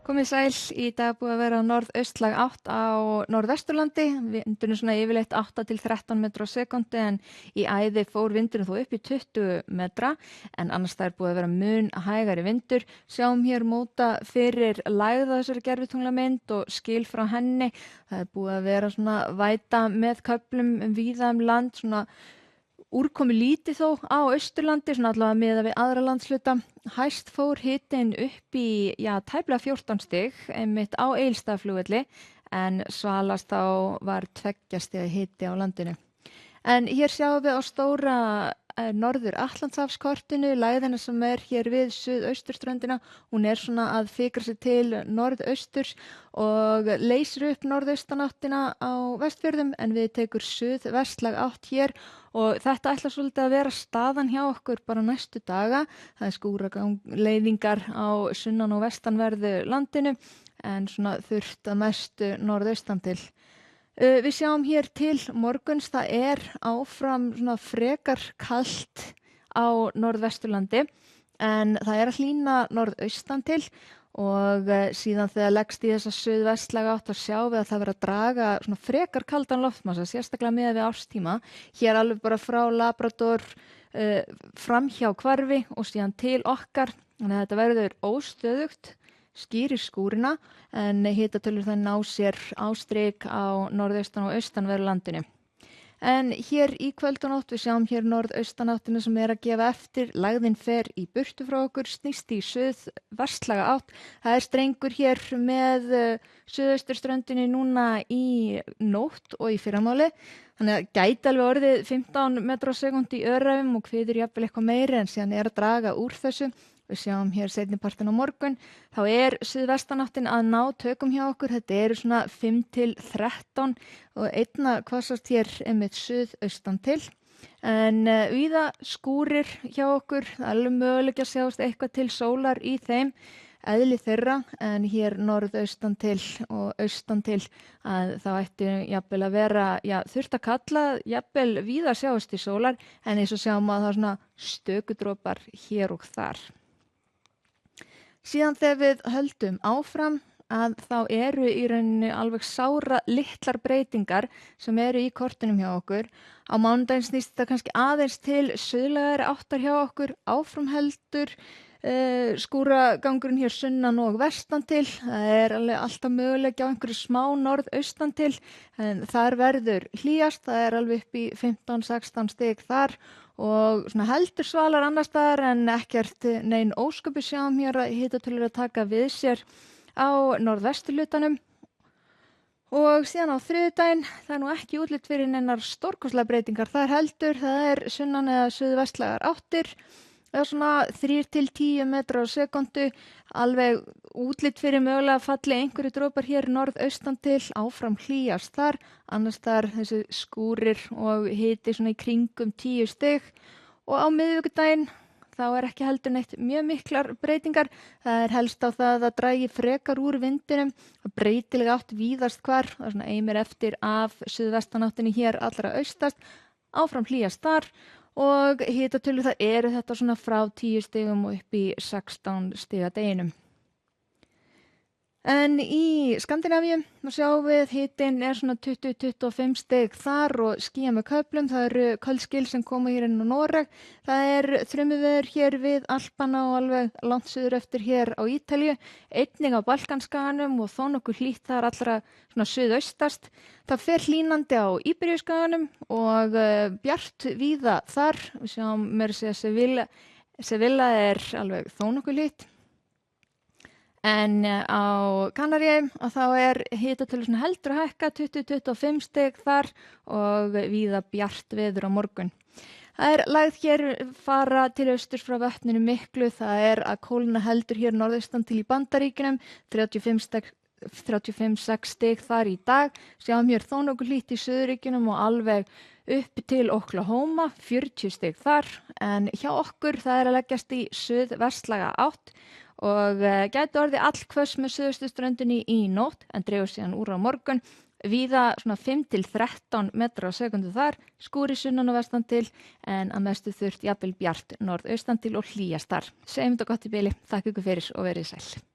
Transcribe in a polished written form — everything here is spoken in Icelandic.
Komið sæl, í dag búið að vera norðaustlæg átt á norðvesturlandi, vindurinn svona yfirleitt 8 til 13 metra á sekundi en í æði fór vindurinn þó upp í 20 metra en annars það búið að vera mun hægari vindur. Sjáum hér móta fyrir lægða þessari gervitunglamynd og skil frá henni. Það búið að vera svona væta með köflum víða land, svona úrkomi lítið þó á Austurlandi, svona allavega miðað við aðra landshluta. Hæst fór hitinn upp í, tæplega 14 stig, einmitt á Egilsstaðaflugvelli, en svalast þá var 2 stiga hiti á landinu. En hér sjáum við á stóra Norður-Atlantshafskortinu, lægðina sem hér við suðausturströndina. Hún svona að fikra sig til norðausturs og leysir upp norðaustanáttina á Vestfjörðum en við tekur suðvestlæg átt hér og þetta ætlar svolítið að vera staðan hjá okkur bara næstu daga. Það skúraleiðingar á sunnan- og vestanverðu landinu en svona þurrt að mestu norðaustan til. Við sjáum hér til morguns, það áfram svona frekar kalt á norðvesturlandi en það að hlýna norðaustan til og síðan þegar leggst í þessa suðvestlæga átt að sjá við að það vera að draga svona frekar kaldan loftmassa, sérstaklega miðað við árstíma. Hér alveg bara frá Labrador fram hjá Hvarfi og síðan til okkar, þannig að þetta verður óstöðugt. Skýrir skúrina en hitatölur það ná sér ástrik á norðaustan og austanverðu landinu. En hér í kvöld og nótt við sjáum hér norðaustanáttinu sem að gefa eftir. Lægðin fer í burtu frá okkur, snýst í suðvestlæga átt. Það strengur hér með suðausturströndinni núna í nótt og í fyrramáli. Þannig að gæti alveg orðið 15 metra á sekundi í öræfum og hviður jafnvel eitthvað meiri en síðan að draga úr þessu. Við sjáum hér seinnipartinn á morgun, þá suðvestanáttin að ná tökum hjá okkur, þetta svona 5 til 13 og einna hvassast hér einmitt suðaustan til. En víða skúrir hjá okkur, alveg möguleiki að sjást eitthvað til sólar í þeim, eðli þeirra, en hér norðaustan til og austan til að þá ætti jafnvel að vera, þurft að kalla, jafnvel víða sjást í sólar, en eins og sjáum að það svona stökudrópar hér og þar. Síðan þegar við höldum áfram að þá í rauninni alveg sára litlar breytingar sem í kortunum hjá okkur. Á mánudaginn snýst þetta kannski aðeins til suðlægari áttar hjá okkur, áfram heldur skúragangurinn hér sunnan og vestan til. Það alveg alltaf möguleiki á einhverju smá norðaustan til, en þar verður hlýjast, það alveg upp í 15-16 stig þar. Og svona heldur svalar annars staðar en ekkert nein ósköpi sjáum hér að hitatölur að taka við sér á norðvesturhlutanum. Og síðan á þriðjudaginn, það nú ekki útlit fyrir neinar stórkostlegar breytingar. Það heldur, það sunnan eða suðvestlægar áttir. Það svona 3 til 10 metra á sekundu, alveg útlit fyrir mögulega falli einhverju dropar hér norðaustan til, áfram hlýjast þar, annars þar þessi skúrir og hiti svona í kringum 10 stig og á miðvikudaginn þá ekki heldur neitt mjög miklar breytingar. Það helst á það að dragi frekar úr vindinum, breytilega átt víðast hvar, það svona eimir eftir af suðvestanáttinni hér allra austast, áfram hlýjast þar. Og hitatölur það þetta svona frá 10 stigum og upp í 16 stiga deginum. En í Skandinavíu sjáum við hitinn svona 20-25 stig þar og skýja með köflum. Það köld skil sem koma hér inn á Noreg. Það þrumuveður hér við Alpana og alveg langt suður eftir hér á Ítalíu. Einnig á Balkanskaganum og þó nokkuð hlýtt þar allra svona suðaustast. Það fer hlýnandi á Íberíuskaganum og bjart víða þar. Við sjáum meira að segja Sevilla alveg þó nokkuð hlýtt. En á Kanaríeyjum þá hitatölur svona heldur að hækka 20-25 stig þar og víða bjart veður á morgun. Það lægð hér fara til austurs frá vötninu miklu, það að kólna heldur hér norðaustan til í Bandaríkjunum, 35-6 stig þar í dag. Sjáum hér þó nokkuð hlýtt í Suðurríkjunum og alveg upp til Oklahoma, 40 stig þar, en hjá okkur það að leggjast í suðvestlæga átt. Og gæti orðið allhvöss með suðausturströndinni í nótt en dregur síðan úr á morgun. Víða svona 5 til 13 metra á sekundu þar, skúrir sunnan og vestan til en að mestu þurft jafnvel bjart norðaustan til og hlýjast þar. Segjum þetta gott í bili, þakka ykkur fyrir og verið sæl.